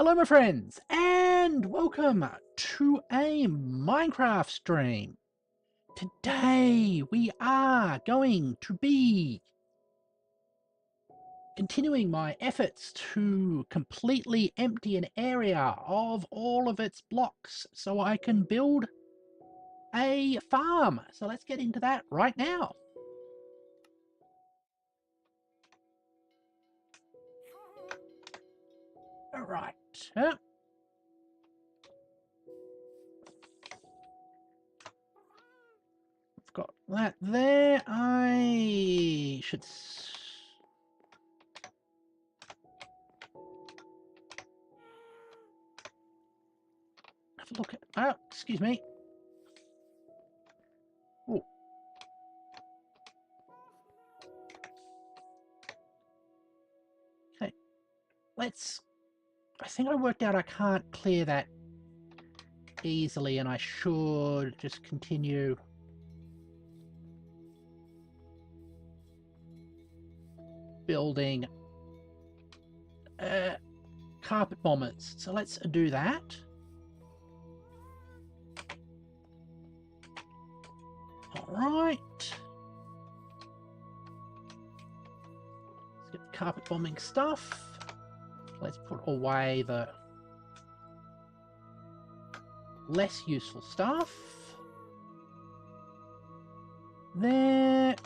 Hello my friends and welcome to a Minecraft stream. Today we are going to be continuing my efforts to completely empty an area of all of its blocks so I can build a farm. So let's get into that right now. All right. Got that there. I should have a look at. Oh, excuse me. Oh. Okay. Let's. I think I worked out I can't clear that easily, and I should just continue. Building carpet bombers. So let's do that. All right. Let's get the carpet bombing stuff. Let's put away the less useful stuff. There.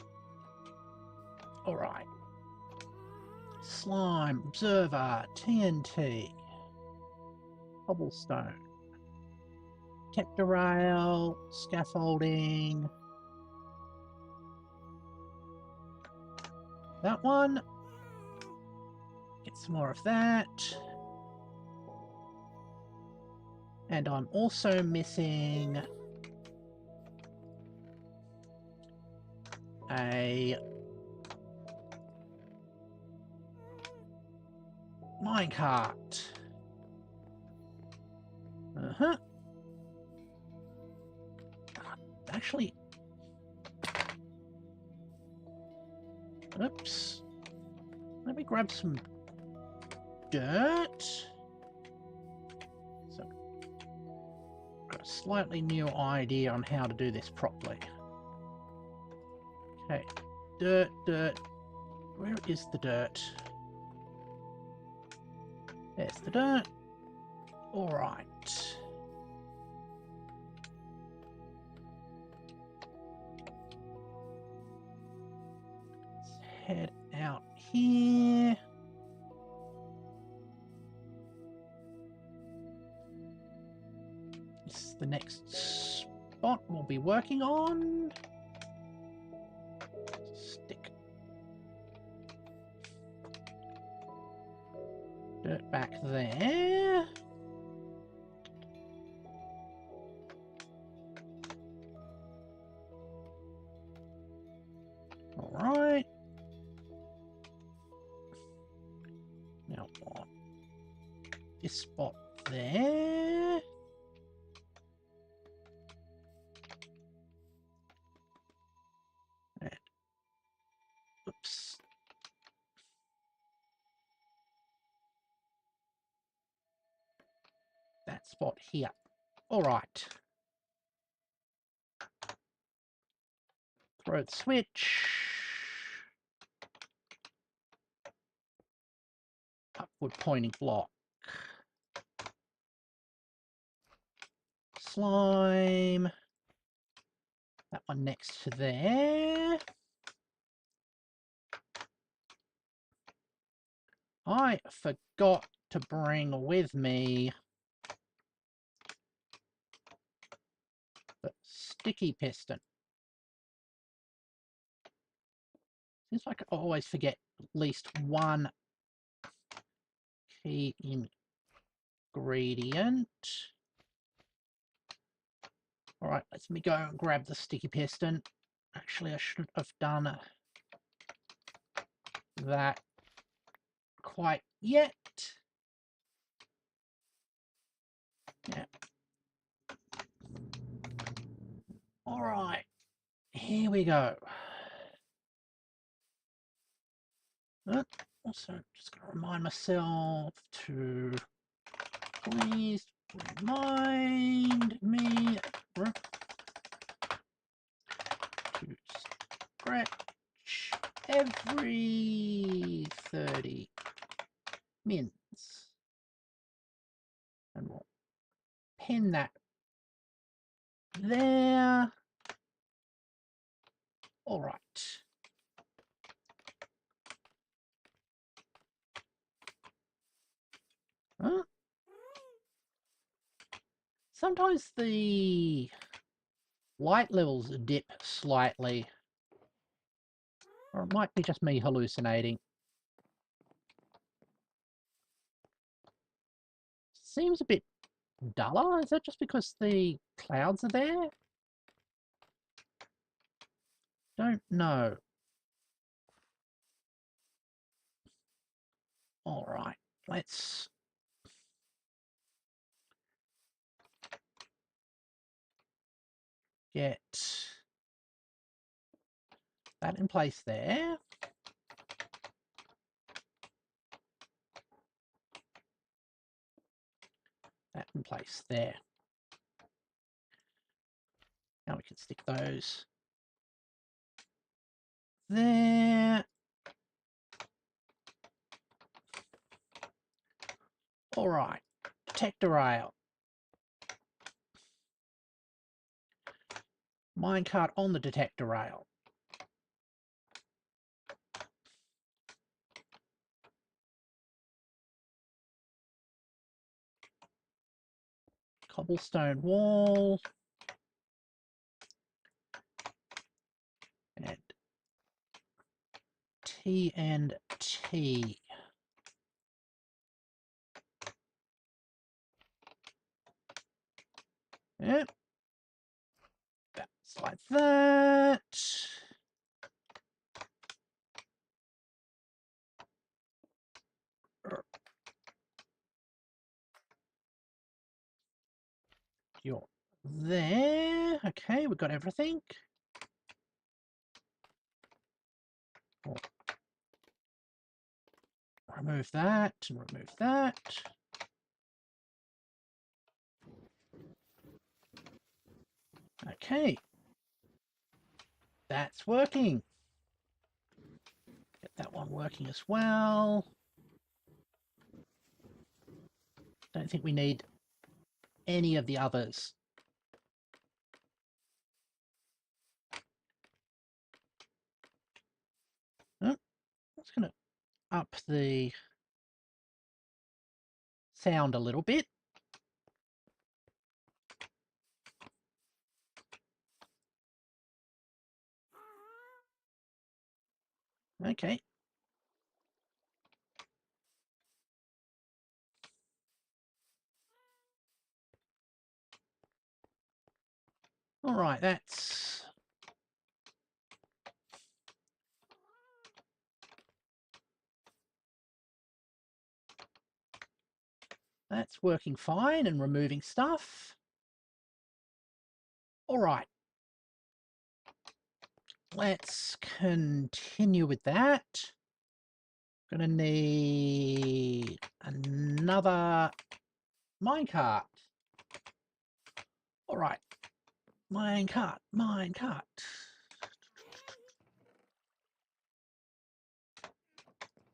All right. Slime, observer, TNT, cobblestone, protector rail, scaffolding. That one. Get some more of that. And I'm also missing a minecart. Actually, oops. Let me grab some dirt. So, got a slightly new idea on how to do this properly. Okay, dirt. Where is the dirt? There's the dirt. All right. Let's head out here. This is the next spot we'll be working on. Stick dirt back there. All right. Now on this spot there. And oops. That spot here. All right. Throw the switch. Upward pointing block. Slime. That one next to there. I forgot to bring with me the sticky piston. Seems like I always forget at least one key ingredient. All right, let me go and grab the sticky piston. Actually, I shouldn't have done that quite yet. Yeah. All right, here we go. Also, just going to remind myself to Please remind me to scratch every 30 minutes. And we'll pin that there. All right. Huh? Sometimes the light levels dip slightly. Or it might be just me hallucinating. Seems a bit duller. Is that just because the clouds are there? Don't know. All right, let's get that in place there. That in place there. Now we can stick those there. All right, detector rail. Minecart on the detector rail. Cobblestone wall. And TNT. Yep. That's like that. You're there. Okay, we've got everything. Oh. Remove that and remove that. Okay. That's working. Get that one working as well. Don't think we need any of the others. Oh, that's going to up the sound a little bit. Okay. All right, that's working fine and removing stuff. All right. Let's continue with that. Gonna need another minecart. All right. Minecart.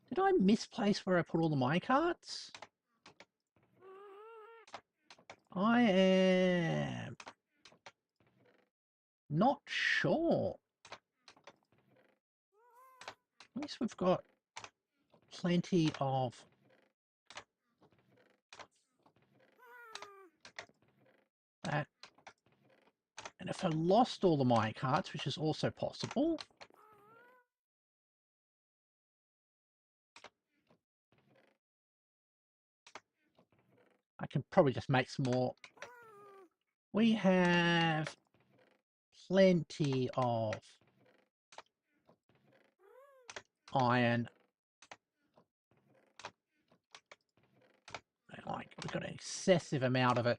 Did I misplace where I put all the minecarts? I am not sure. At least we've got plenty of that. And if I lost all the minecarts, which is also possible, I can probably just make some more. We have plenty of iron. Like, we've got an excessive amount of it.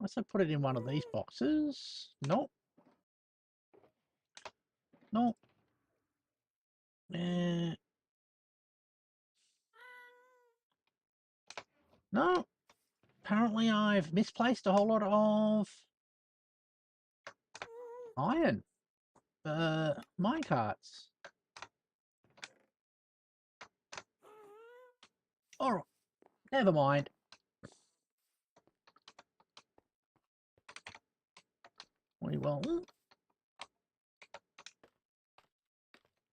Unless I put it in one of these boxes. Nope. No. No. Apparently I've misplaced a whole lot of iron. Minecarts. Alright. Never mind. We will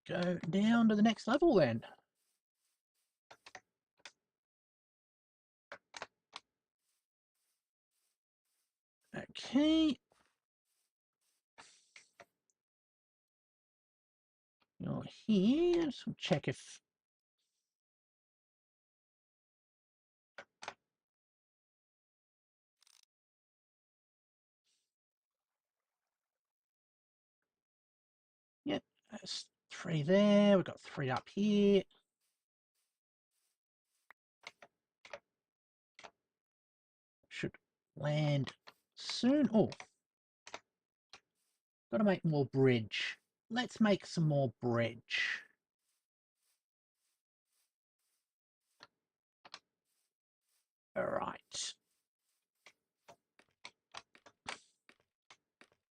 go down to the next level then. Okay. You're here. Just check if... Yep, that's 3 there. We've got 3 up here. Should land soon. Oh, got to make more bridge. Let's make some more bridge. All right.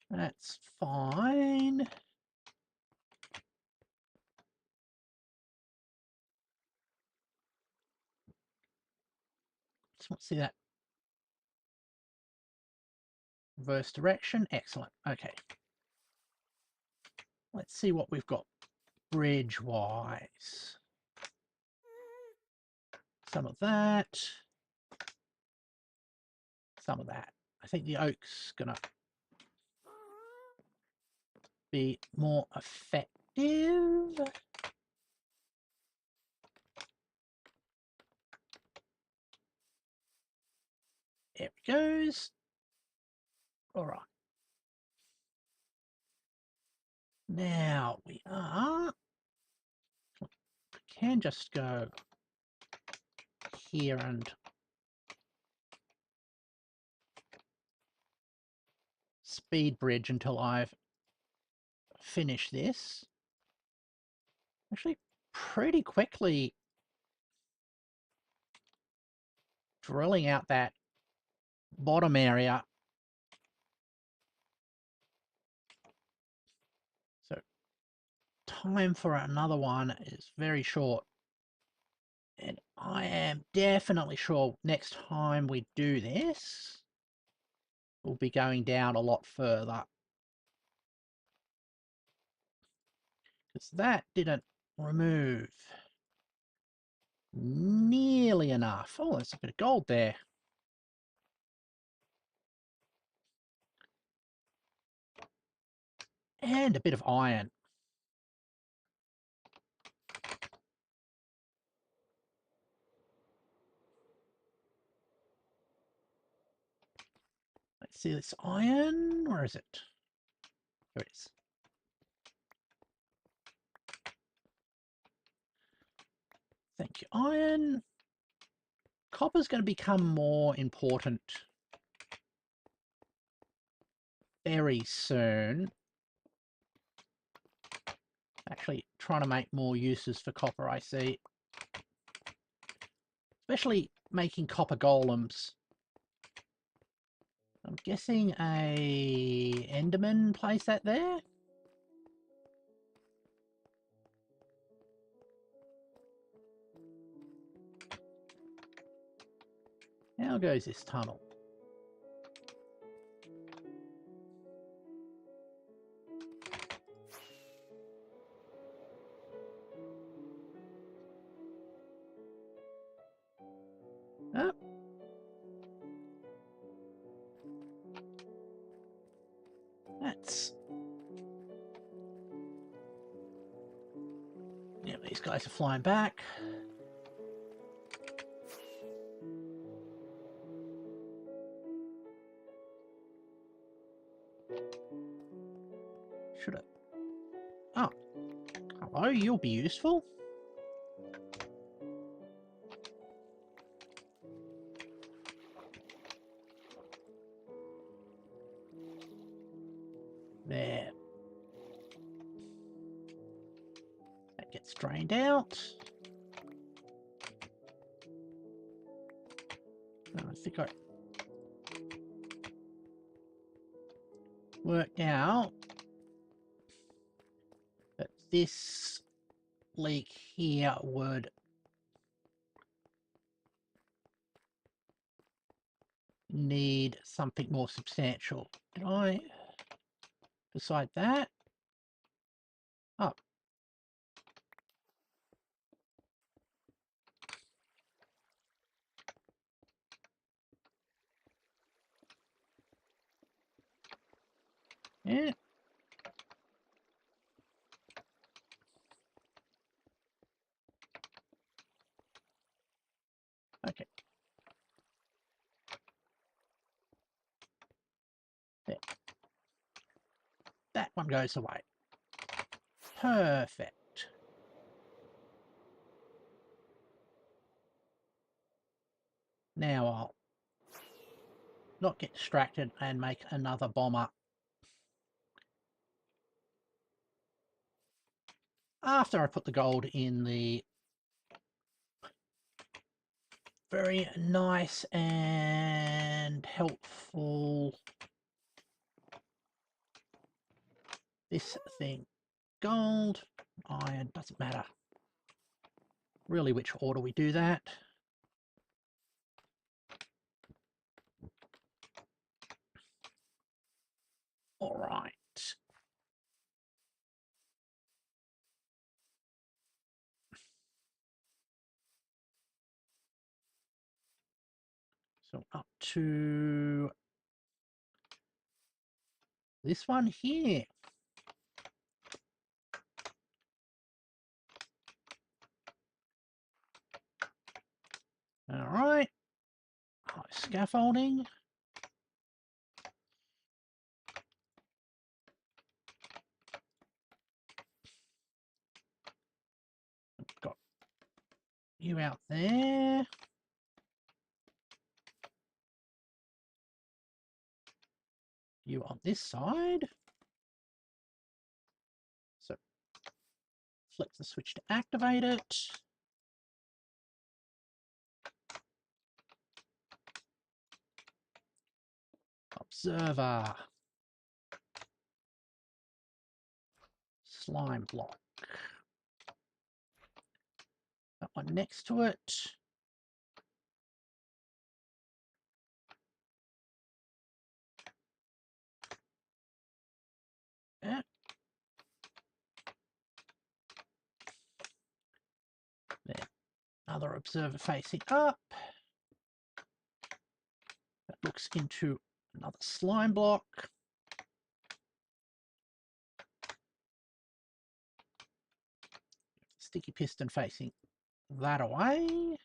That's fine. Let's see that. Reverse direction. Excellent. Okay. Let's see what we've got bridge-wise. Some of that. Some of that. I think the oak's going to be more effective. There it goes. All right. Now we can just go here and speed bridge until I've finished this. Actually, pretty quickly drilling out that bottom area. So time for another one is very short. And I am definitely sure next time we do this, we'll be going down a lot further. Because that didn't remove nearly enough. Oh, there's a bit of gold there. And a bit of iron. Let's see this iron. Where is it? There it is. Thank you, iron. Copper's going to become more important very soon. Actually, trying to make more uses for copper, I see. Especially making copper golems. I'm guessing a Enderman placed that there. How goes this tunnel? Oh. That's... yeah, these guys are flying back. Should I... oh. Hello, you'll be useful. There. That's drained out. I think I worked out that this leak here would need something more substantial. Did I decide that? Oh. Yeah. Okay. There. That one goes away. Perfect. Now I'll not get distracted and make another bomber. After I put the gold in the very nice and helpful this thing. Gold, iron, doesn't matter really which order we do that. All right. So up to this one here. All right. Scaffolding. Got you out there. You on this side. So flick the switch to activate it. Observer. Slime block. That one next to it. Yeah. There. Another observer facing up. That looks into another slime block. Sticky piston facing that away.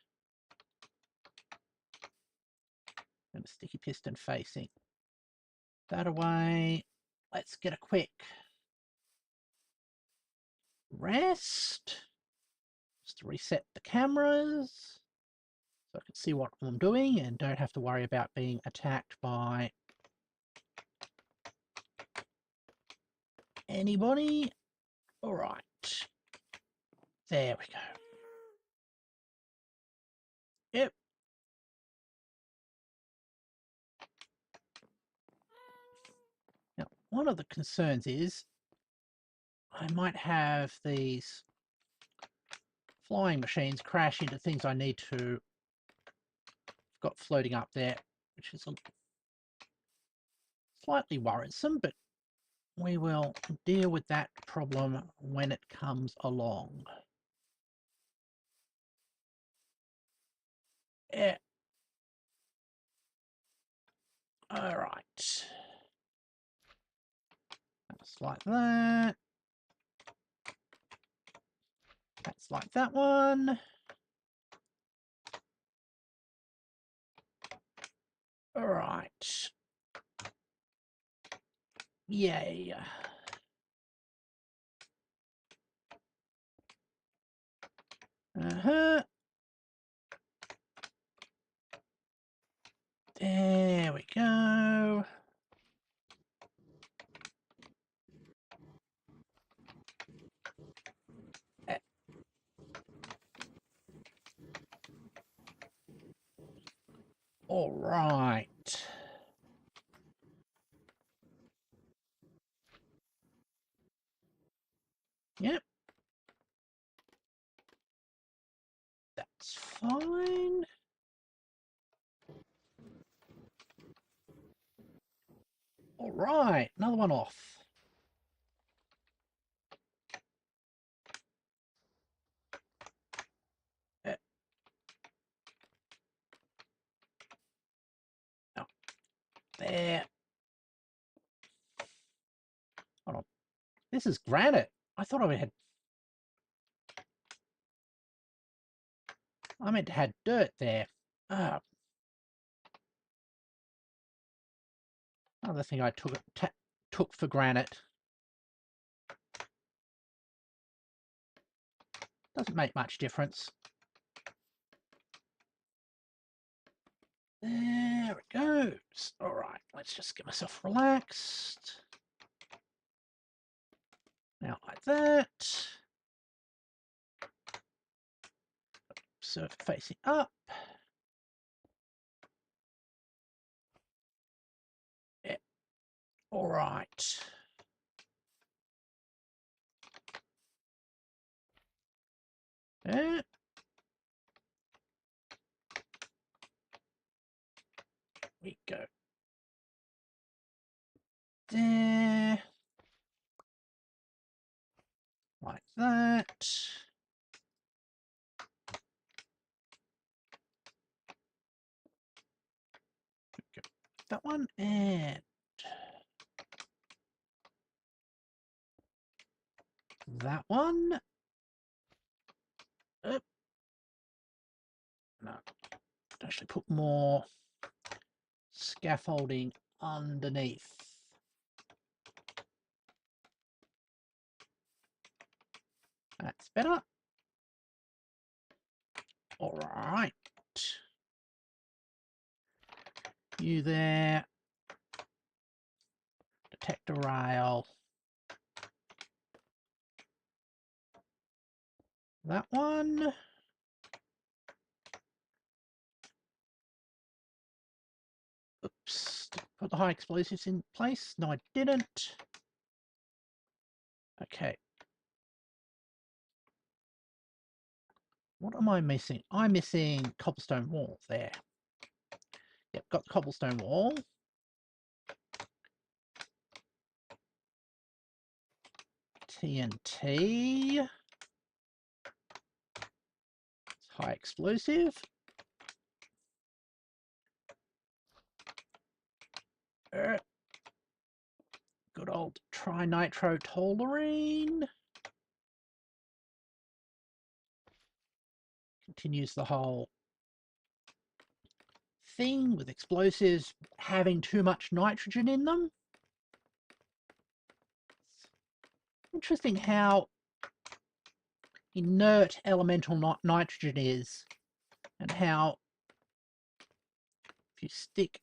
And a sticky piston facing that away. Let's get a quick rest. Just to reset the cameras so I can see what I'm doing and don't have to worry about being attacked by anybody. All right. There we go. Yep. Now, one of the concerns is I might have these flying machines crash into things I need to got floating up there, which is slightly worrisome, but we will deal with that problem when it comes along. Yeah. All right. That's like that. That's like that one. All right. Yay. Uh-huh. There we go. All right. Yep. That's fine. All right, another one off. Oh, there. Hold on. This is granite. I thought I had... I meant to have dirt there. Ah, another thing I took for granted. Doesn't make much difference. There it goes. All right, let's just get myself relaxed. Now like that. So facing up. Yeah. All right. Yeah. We go. There. Like that. Go. That one and that one. Oh. No. Actually put more scaffolding underneath. That's better. All right. You there. Detector rail. That one. Oops. Put the high explosives in place. No, I didn't. Okay. What am I missing? I'm missing cobblestone wall there. Yep, got the cobblestone wall. TNT. It's high explosive. Good old trinitro-toluene. Continues the whole thing with explosives having too much nitrogen in them. Interesting how inert elemental nitrogen is, and how if you stick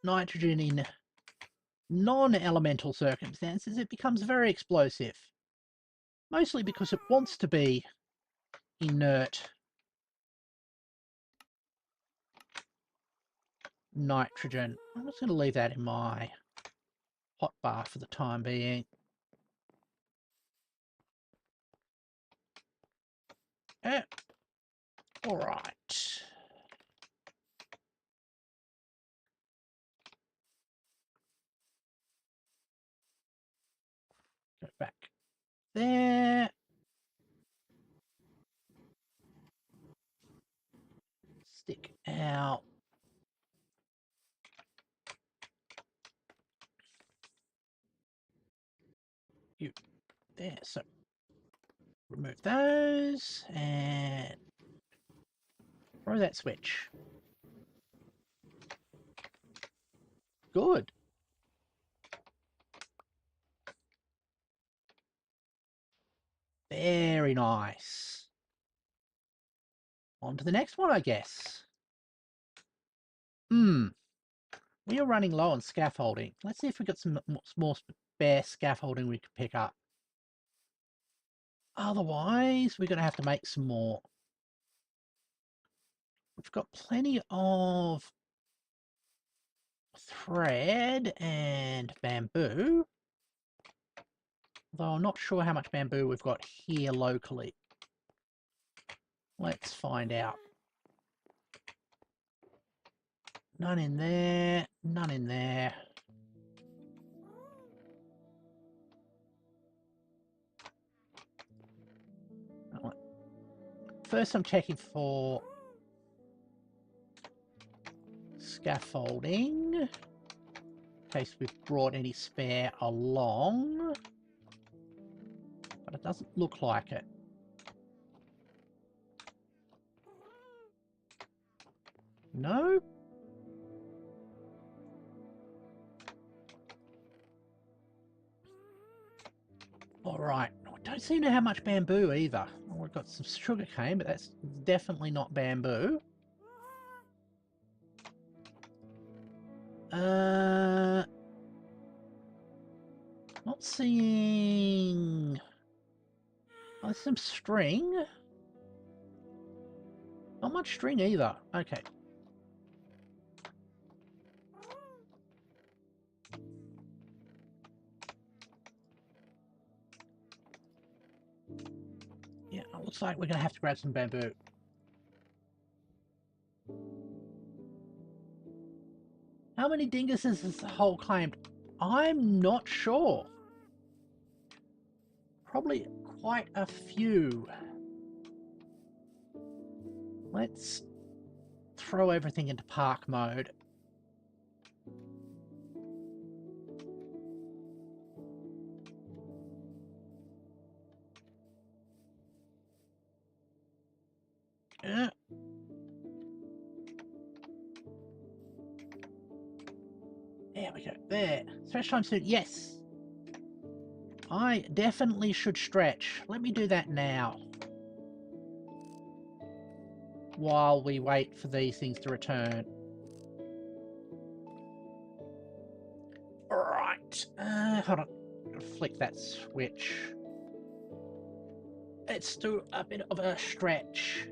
nitrogen in non-elemental circumstances, it becomes very explosive. Mostly because it wants to be inert nitrogen. I'm just going to leave that in my hotbar for the time being. All right. Go back there. Stick out. You there. So remove those and throw that switch. Good. Very nice. On to the next one, I guess. We are running low on scaffolding. Let's see if we've got some more spare scaffolding we can pick up. Otherwise, we're going to have to make some more. We've got plenty of thread and bamboo. Though I'm not sure how much bamboo we've got here locally. Let's find out. None in there, none in there. First I'm checking for scaffolding, in case we've brought any spare along, but it doesn't look like it. No? Alright, I don't seem to have much bamboo either. Well, we've got some sugar cane, but that's definitely not bamboo. Not seeing... Oh, there's some string. Not much string either. Okay. Yeah, it looks like we're going to have to grab some bamboo. How many dinguses has the hole claimed? I'm not sure. Probably quite a few. Let's throw everything into park mode. There we go. There. Stretch time soon. Yes. I definitely should stretch. Let me do that now. While we wait for these things to return. Alright. Hold on. Flick that switch. Let's do a bit of a stretch.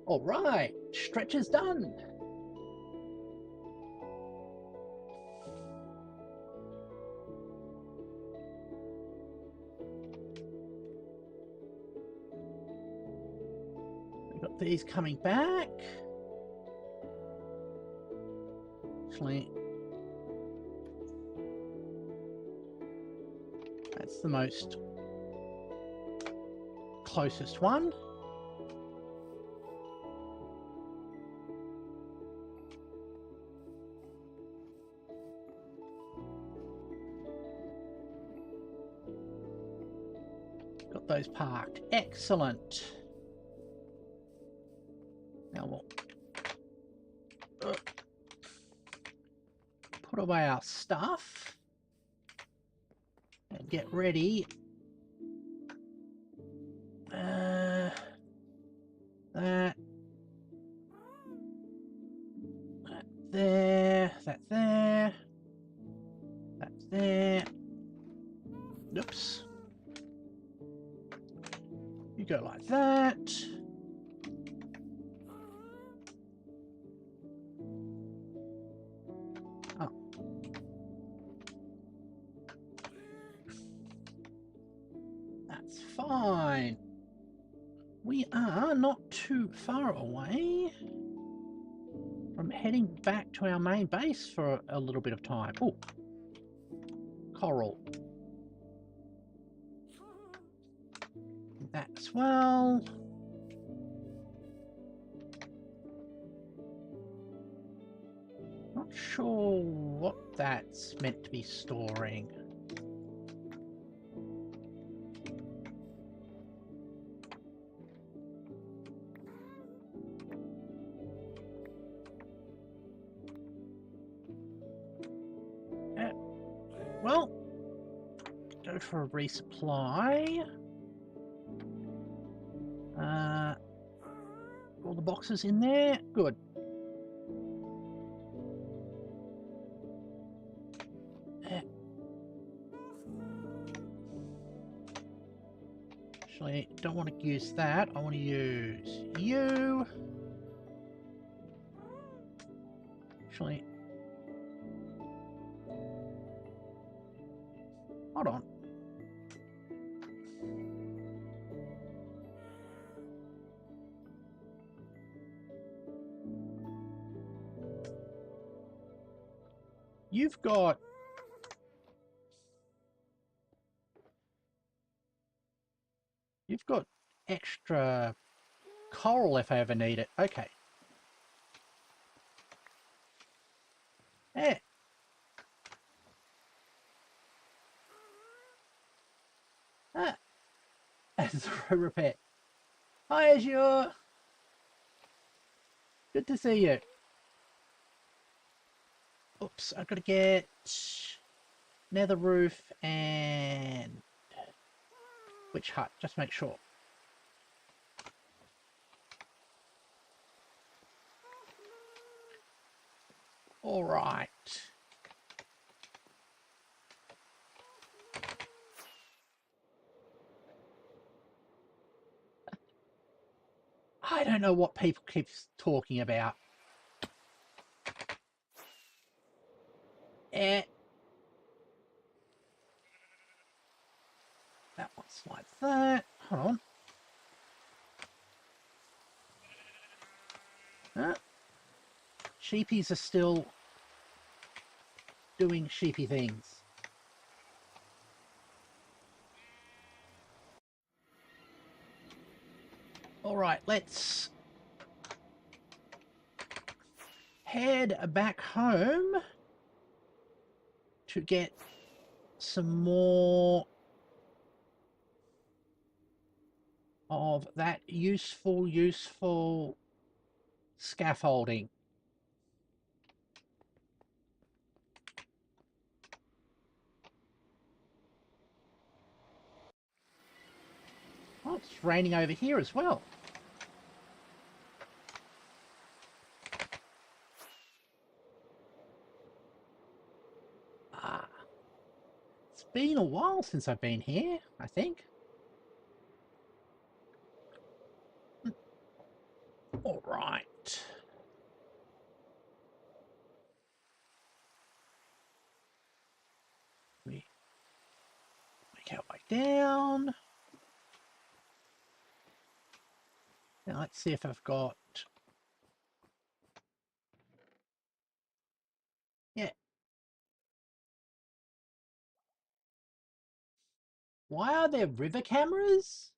All right, stretch is done. We've got these coming back. Actually, that's the most closest one. Got those parked. Excellent. Now we'll put away our stuff and get ready. That there, that there, that's there. Oops. You go like that. Oh. That's fine. We are not too far away from heading back to our main base for a little bit of time. Oh, coral. That as well. Not sure what that's meant to be storing. go for a resupply. All the boxes in there. Good. Actually, don't want to use that. I want to use you. Actually, hold on. You've got extra coral if I ever need it. Okay. Yeah. Ah. Zero repair. Hi, Azure. Good to see you. Oops, I've got to get nether roof and witch hut. Just make sure. All right. I don't know what people keep talking about. Eh. That one's like that. Hold on. Sheepies are still doing sheepy things. All right, let's head back home to get some more of that useful scaffolding. Oh, it's raining over here as well. Ah, it's been a while since I've been here, I think. All right. We make our way down. Now let's see if I've got... Yeah. Why are there river cameras?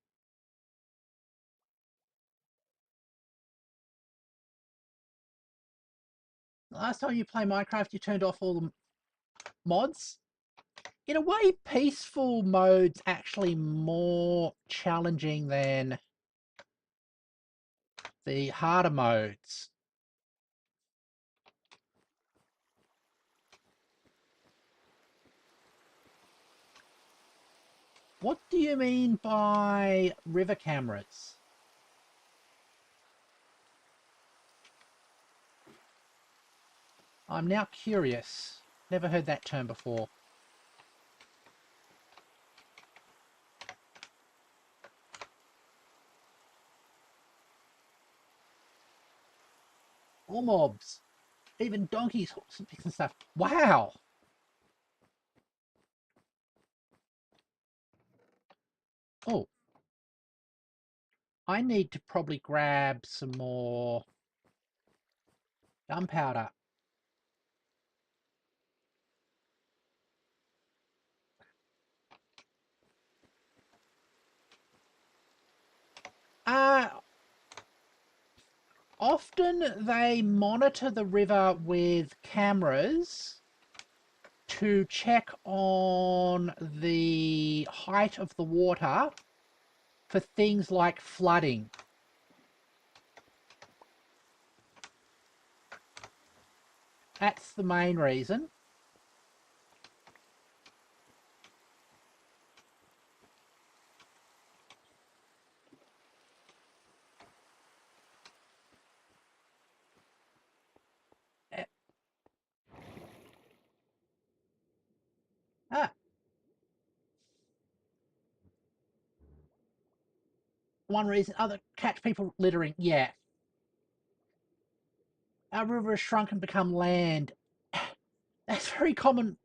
Last time you play Minecraft, you turned off all the mods. In a way, peaceful mode's actually more challenging than the harder modes. What do you mean by river cameras? I'm now curious. Never heard that term before. All mobs. Even donkeys, horses, and stuff. Wow! Oh. I need to probably grab some more gunpowder. Often they monitor the river with cameras to check on the height of the water for things like flooding. That's the main reason. one reason. Other catch people littering. Yeah. Our river has shrunk and become land. That's very common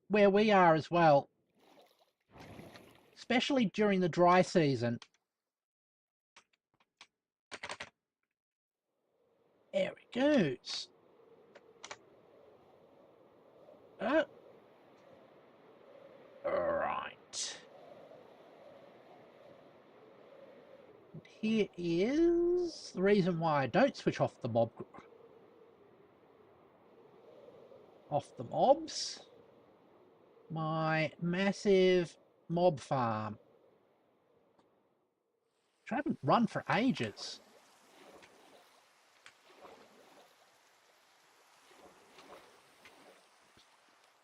where we are as well. Especially during the dry season. There it goes. Oh. Right. And here is the reason why I don't switch off the mobs. My massive mob farm. Which I haven't run for ages.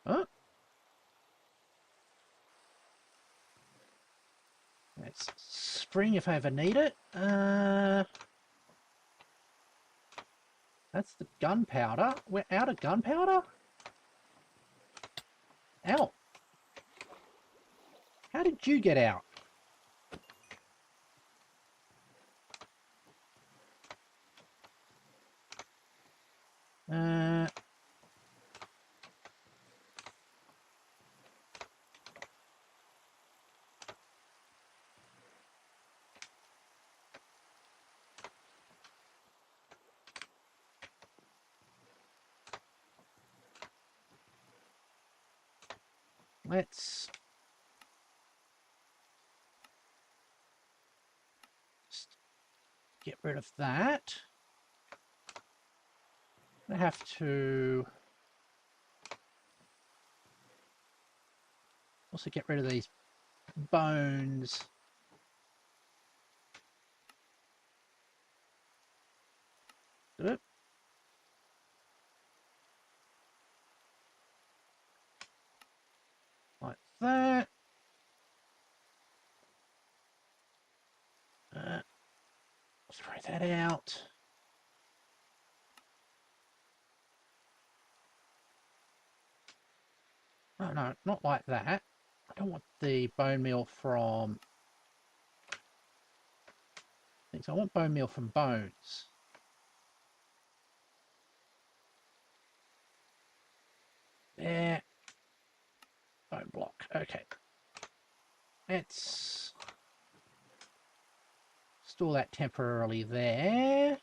Oh. Let's spring if I ever need it. That's the gunpowder. We're out of gunpowder? Ow. How did you get out? Let's just get rid of that. I have to also get rid of these bones. Oop. Like that. Throw that out. Oh, no, not like that. I don't want the bone meal from things. I want bone meal from bones. There. Bone block. Okay. Let's store that temporarily there.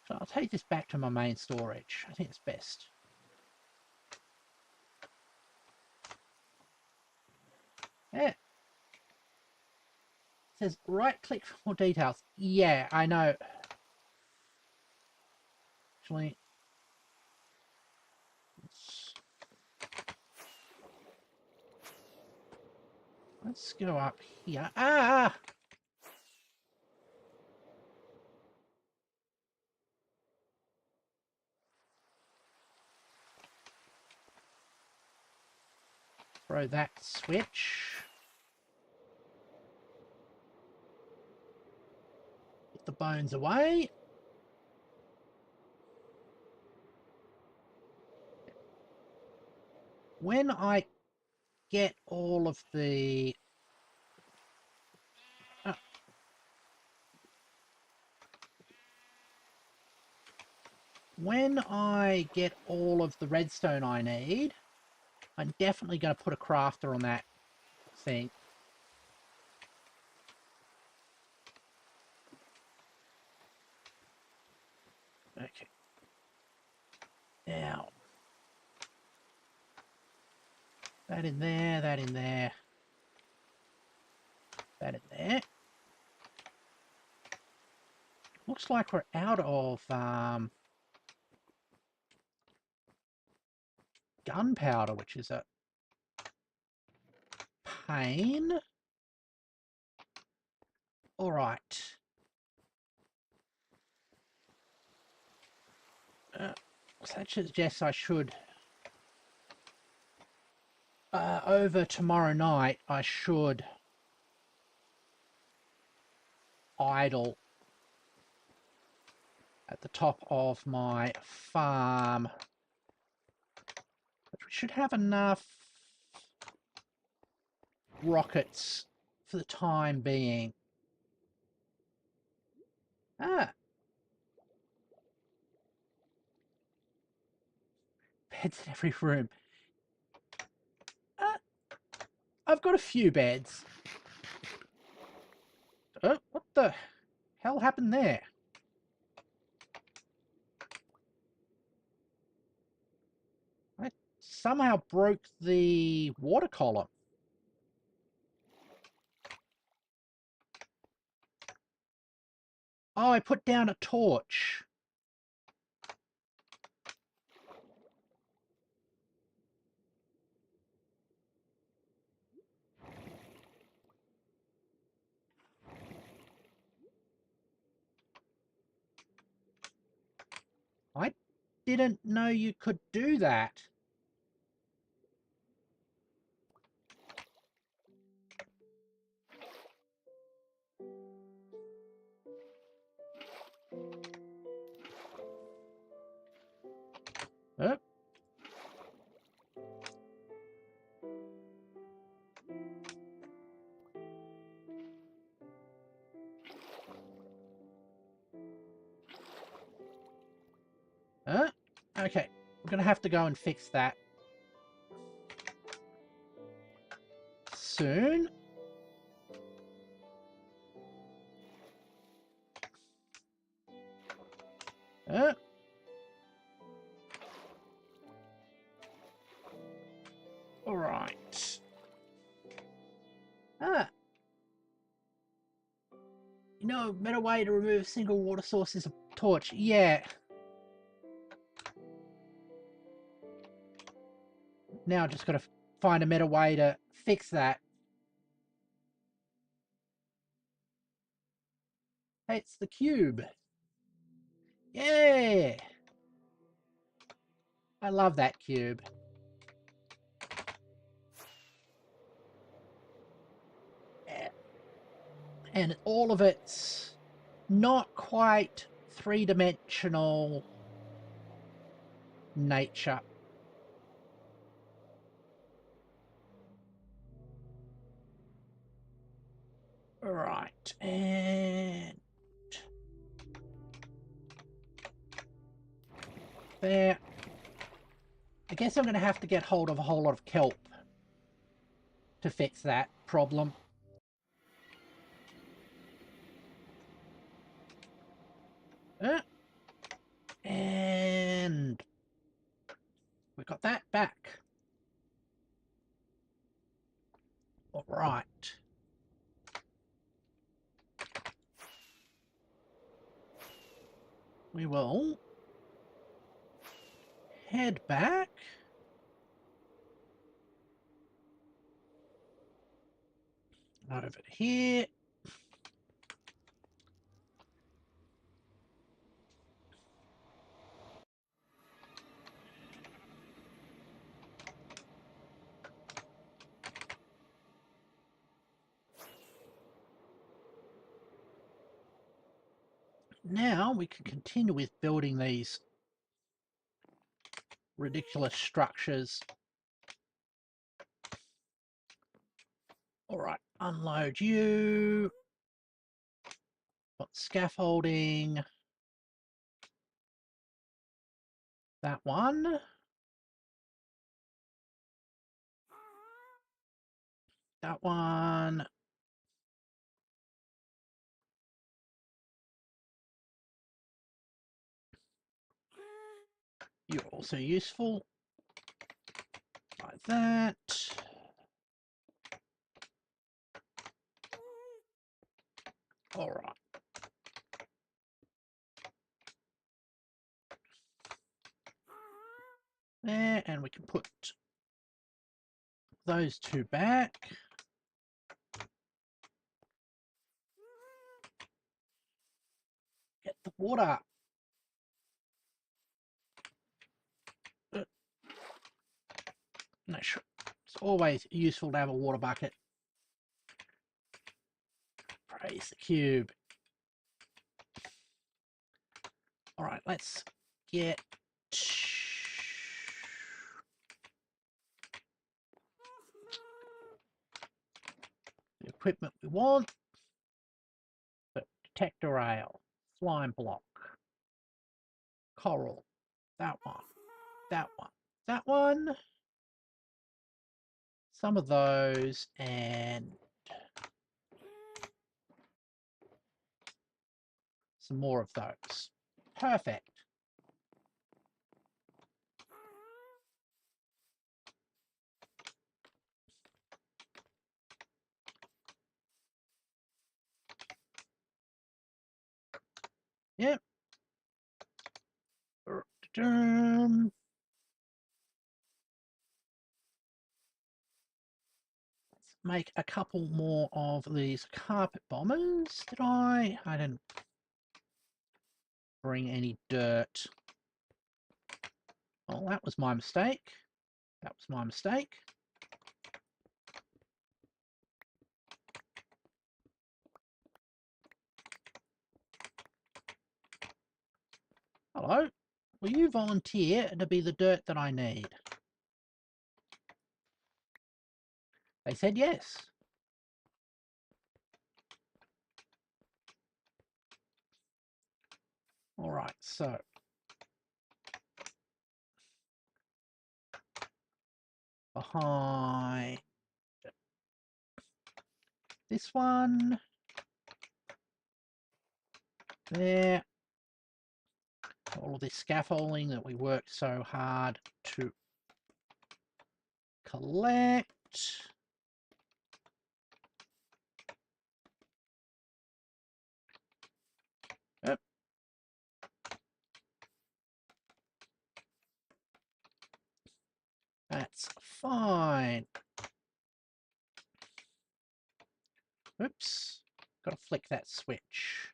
So I'll take this back to my main storage. I think it's best. Yeah. It says right click for more details. Yeah, I know. Actually, let's go up here. Ah! Throw that switch. Put the bones away. When I get all of the... when I get all of the redstone I need, I'm definitely going to put a crafter on that thing. Okay. Now, that in there, that in there, that in there. Looks like we're out of gunpowder, which is a pain. All right. So that suggests I should, over tomorrow night, I should idle at the top of my farm. But we should have enough rockets for the time being. Ah. Beds in every room. I've got a few beds. Oh, what the hell happened there? I somehow broke the water column. Oh, I put down a torch. I didn't know you could do that. Oh. Okay, we're gonna have to go and fix that soon. All right. You know, a better way to remove a single water source is a torch. Yeah. Now just got to find a better way to fix that. Hey, it's the cube. Yeah. I love that cube. And all of its not quite three-dimensional nature. Right, and there. I guess I'm going to have to get hold of a whole lot of kelp to fix that problem. And we got that back. All right. We will head back. Over here. Now we can continue with building these ridiculous structures. All right, unload you. Got scaffolding. That one. That one. You're also useful. Like that. All right. There, and we can put those two back. Get the water. No, sure. It's always useful to have a water bucket. Praise the cube. All right, let's get... The equipment we want. But detector rail, slime block, coral, that one, that one, that one. Some of those and some more of those. Perfect. Yep. Let's make a couple more of these carpet bombers. Did I? I didn't bring any dirt. Well, that was my mistake. That was my mistake. Hello. Will you volunteer to be the dirt that I need? They said yes. All right, so behind this one, there, all of this scaffolding that we worked so hard to collect. Yep. That's fine. Oops, got to flick that switch.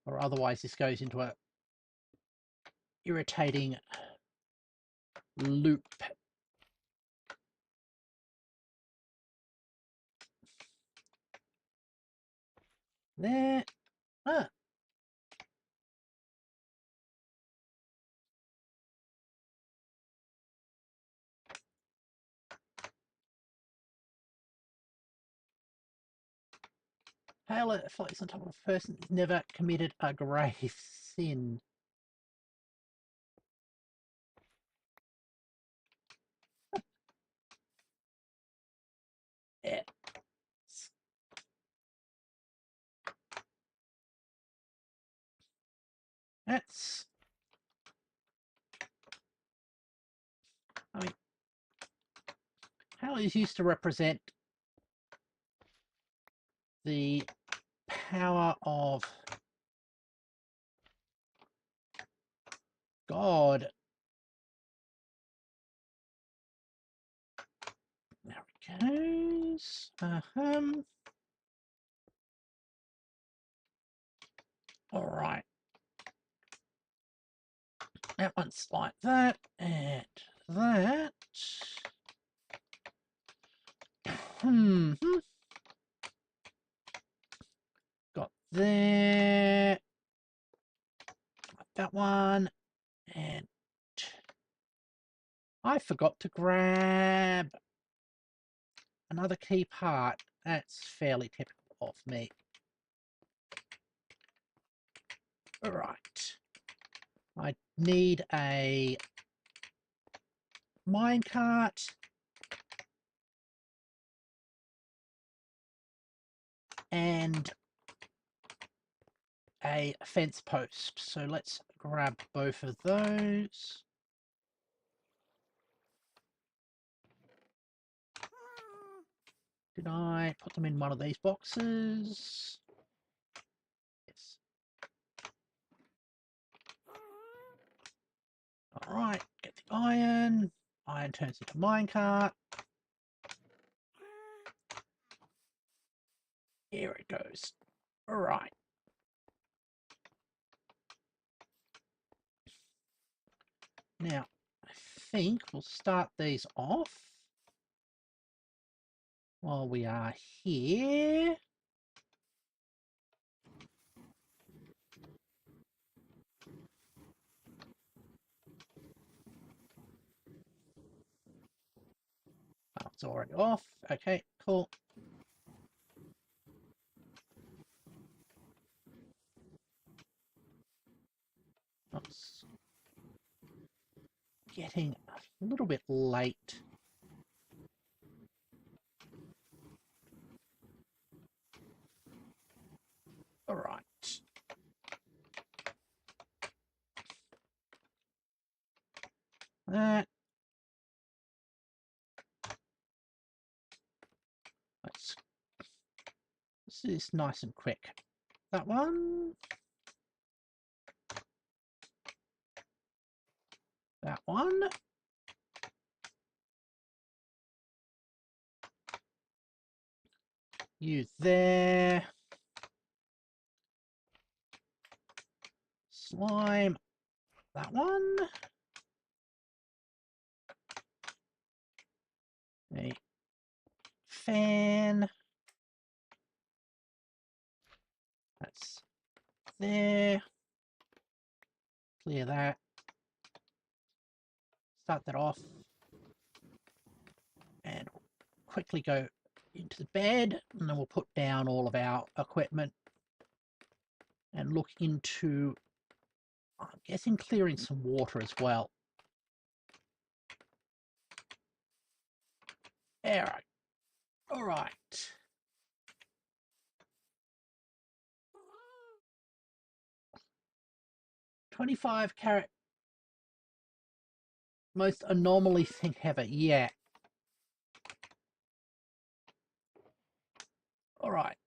Or otherwise this goes into a irritating loop. There. Ah. Hail floats on top of a person who's never committed a grave sin. Yeah. That's... I mean, Halley's used to represent the power of God. There it goes. All right. That one's like that, and that. Got there. That one, and I forgot to grab another key part. That's fairly typical of me. All right. I need a minecart and a fence post. So let's grab both of those. Did I put them in one of these boxes? Yes. All right, get the iron. Iron turns into minecart. Here it goes. All right. Now, I think we'll start these off while we are here. Oh, it's already off. Okay, cool. getting a little bit late. All right. That. Let's do this nice and quick. That one. That one. You there. Slime. That one. A fan. That's there. Clear that. Start that off. And quickly go into the bed, and then we'll put down all of our equipment and look into, I'm guessing, clearing some water as well. All right. 25 carat, most anomaly thing ever. Yeah. All right.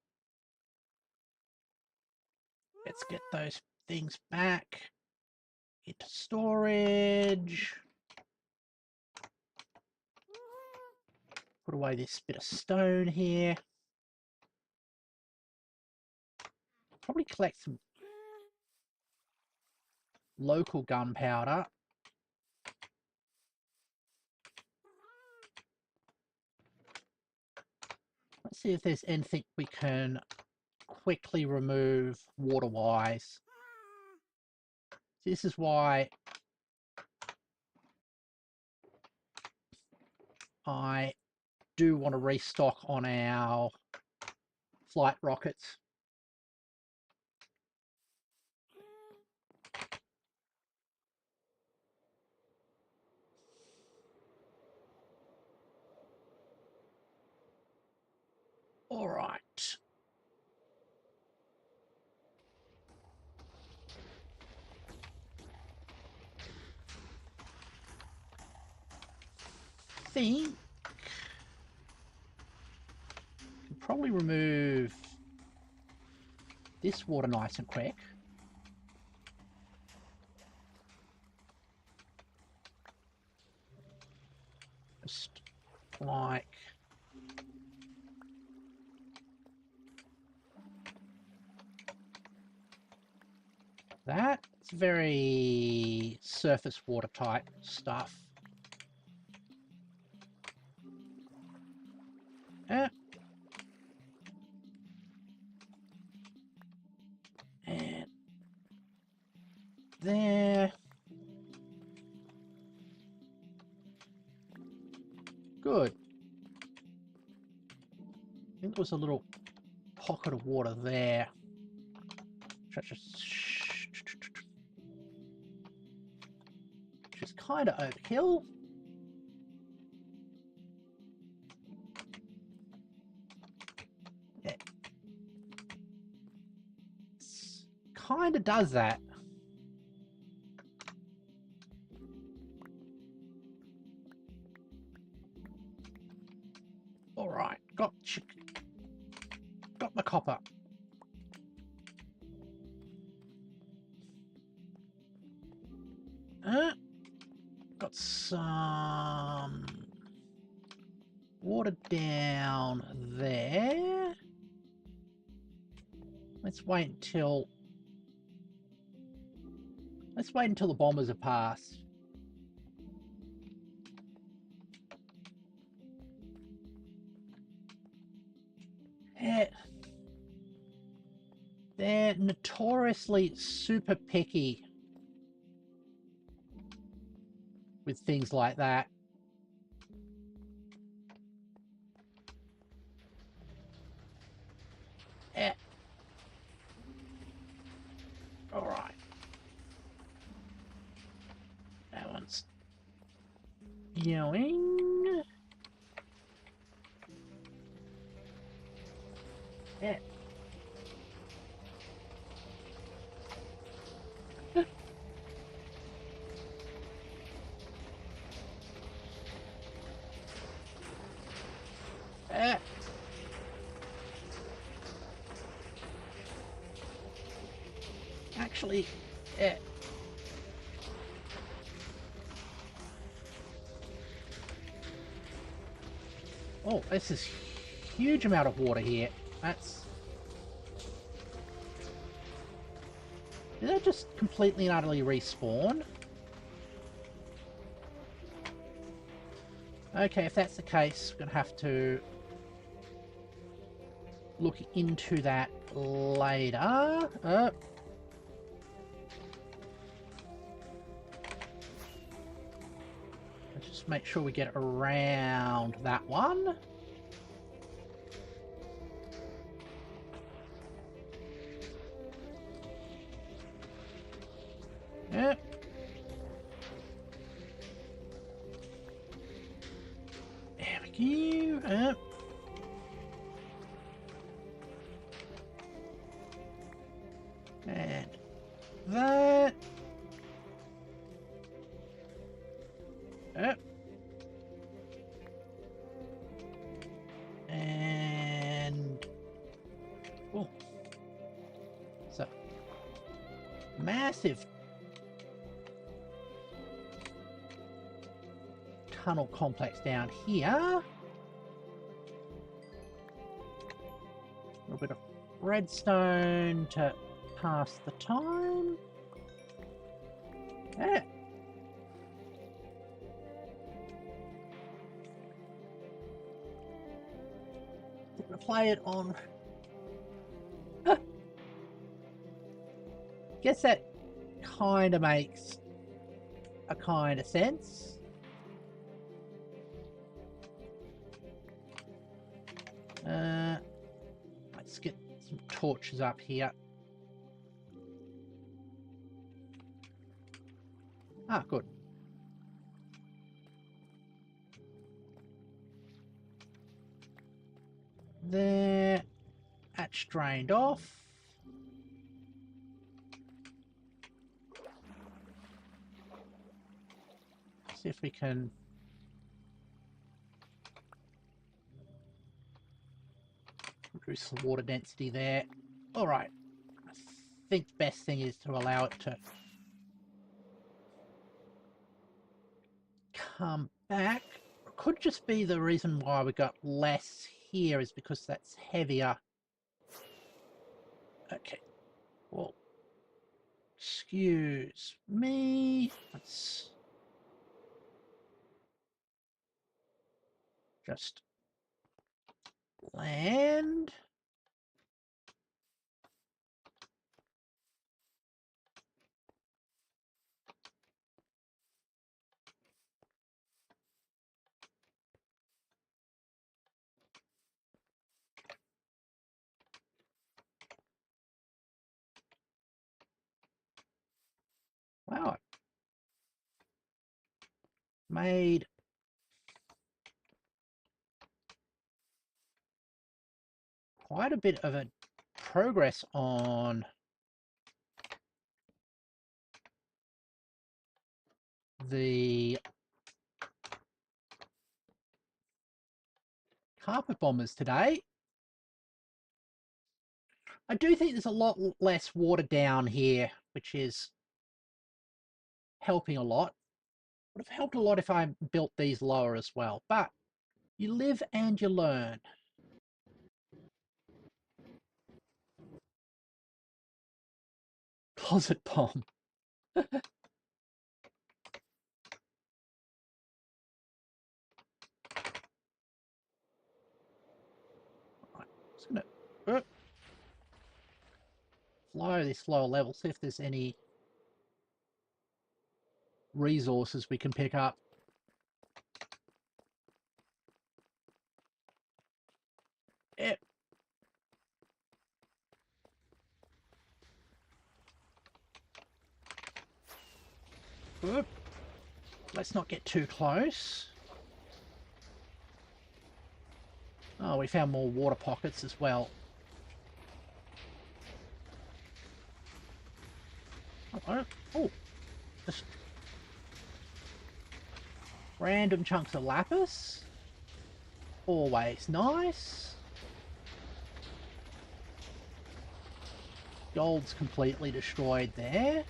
Let's get those things back into storage. Put away this bit of stone here. Probably collect some local gunpowder. Let's see if there's anything we can quickly remove water-wise. This is why I do want to restock on our flight rockets. All right. Think can probably remove this water nice and quick. Just like that. It's very surface water type stuff. And there. Good. I think there was a little pocket of water there. Which is kind of overkill. Yeah. Kind of does that. All right, got my copper. Got some water down there. Let's wait until the bombers are past. They're notoriously super picky with things like that. All right. That one's Going. Yeah. Actually, oh, this is huge amount of water here. That's... Did that just completely and utterly respawn? Okay, if that's the case, we're going to have to look into that later. Let's just make sure we get around that one. Yep. There we go. And that. And... Oh. So, massive tunnel complex down here. A little bit of redstone to pass the time. Yeah. I'm gonna play it on. Guess that kind of makes a kind of sense. Let's get some torches up here. Ah, good. There. That's drained off. See if we can... reduce the water density there. Alright. I think the best thing is to allow it to come back. It could just be the reason why we got less here is because that's heavier. Okay. Well, excuse me. Let's just land. Wow. Made quite a bit of a progress on the carpet bombers today. I do think there's a lot less water down here, which is helping a lot. Would have helped a lot if I built these lower as well, but you live and you learn. Closet bomb. Right, just gonna flow this lower level, see if there's any resources we can pick up. Yep. Oop. let's not get too close. Oh, we found more water pockets as well. Oh, just random chunks of lapis. Always nice. Gold's completely destroyed there.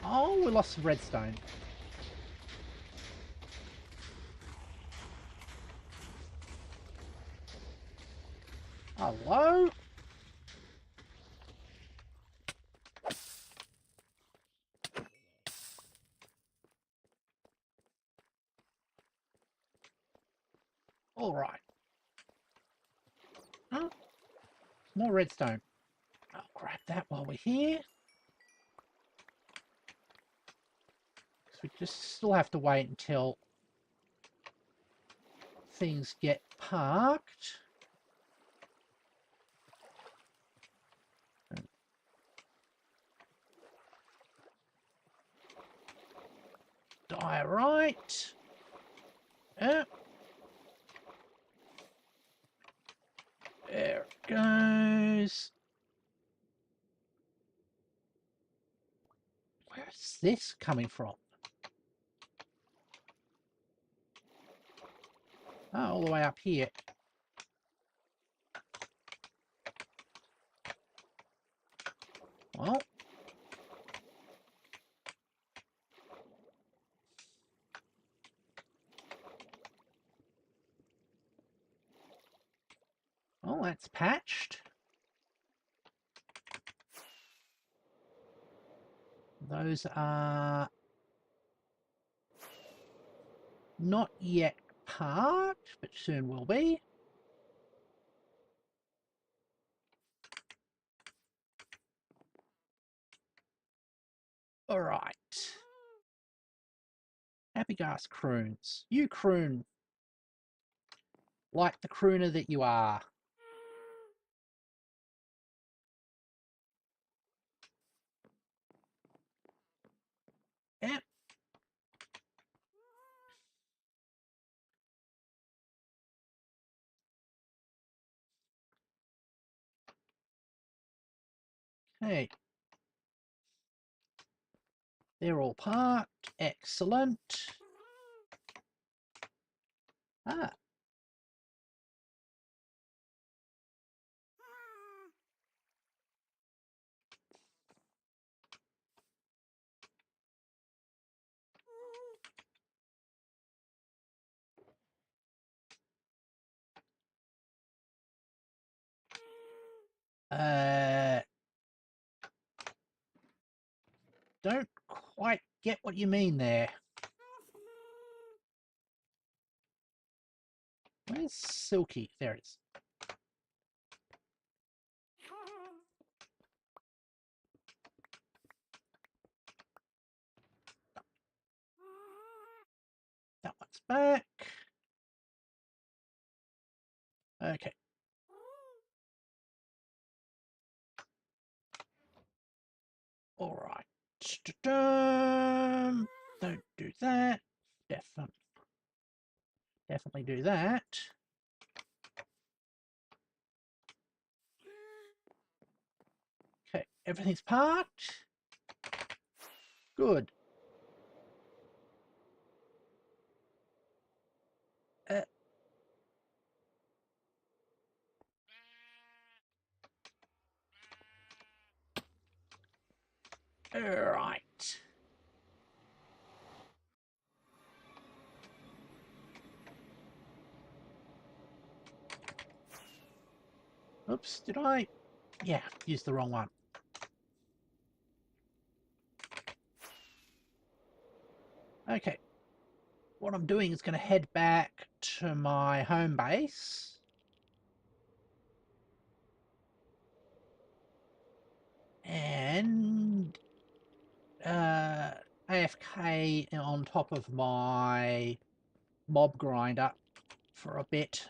Oh, we lost some redstone. Hello? Alright. Oh, more redstone. I'll grab that while we're here. So we just still have to wait until things get parked. Diorite. Yep. There it goes. Where's this coming from? Oh, all the way up here. Well. Oh, that's patched. Those are not yet parked, but soon will be. All right. Happy Gas croons. You croon like the crooner that you are. Yep. Okay. They're all parked. Excellent. Ah. Don't quite get what you mean there. Where's Silky? There it is. That one's back. Okay. All right. Don't do that. Definitely do that. Okay, everything's parked. Good. All right. Oops, did I? Yeah, used the wrong one. Okay. What I'm doing is going to head back to my home base. And AFK on top of my mob grinder for a bit.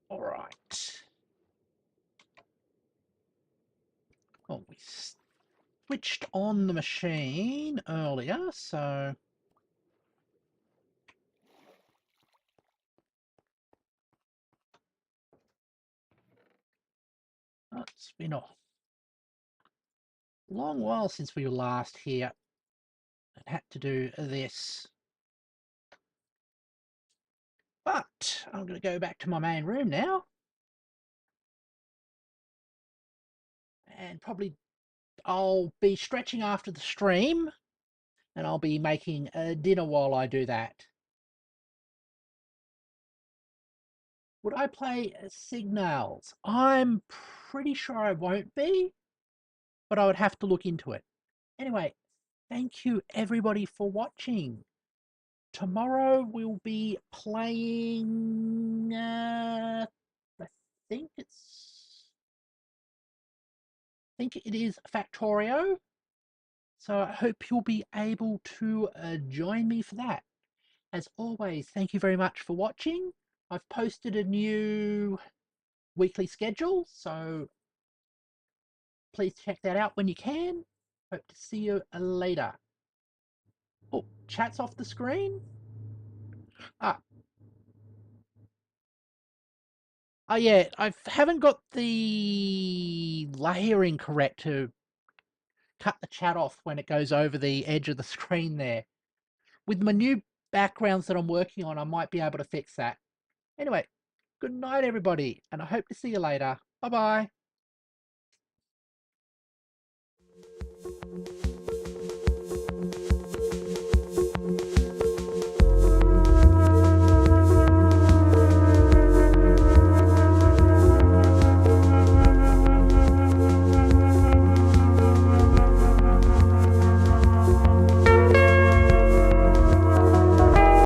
All right. Well, we switched on the machine earlier, so it's been a long while since we were last here and had to do this. But I'm going to go back to my main room now and probably I'll be stretching after the stream and I'll be making dinner while I do that. Would I play Signals? I'm pretty sure I won't be, but I would have to look into it. Anyway, thank you everybody for watching. Tomorrow we'll be playing, I think it is Factorio. So I hope you'll be able to join me for that. As always, thank you very much for watching. I've posted a new weekly schedule, so please check that out when you can. Hope to see you later. Oh, chat's off the screen? Ah. Oh yeah, I haven't got the layering correct to cut the chat off when it goes over the edge of the screen there. With my new backgrounds that I'm working on, I might be able to fix that. Anyway, good night everybody, and I hope to see you later. Bye-bye.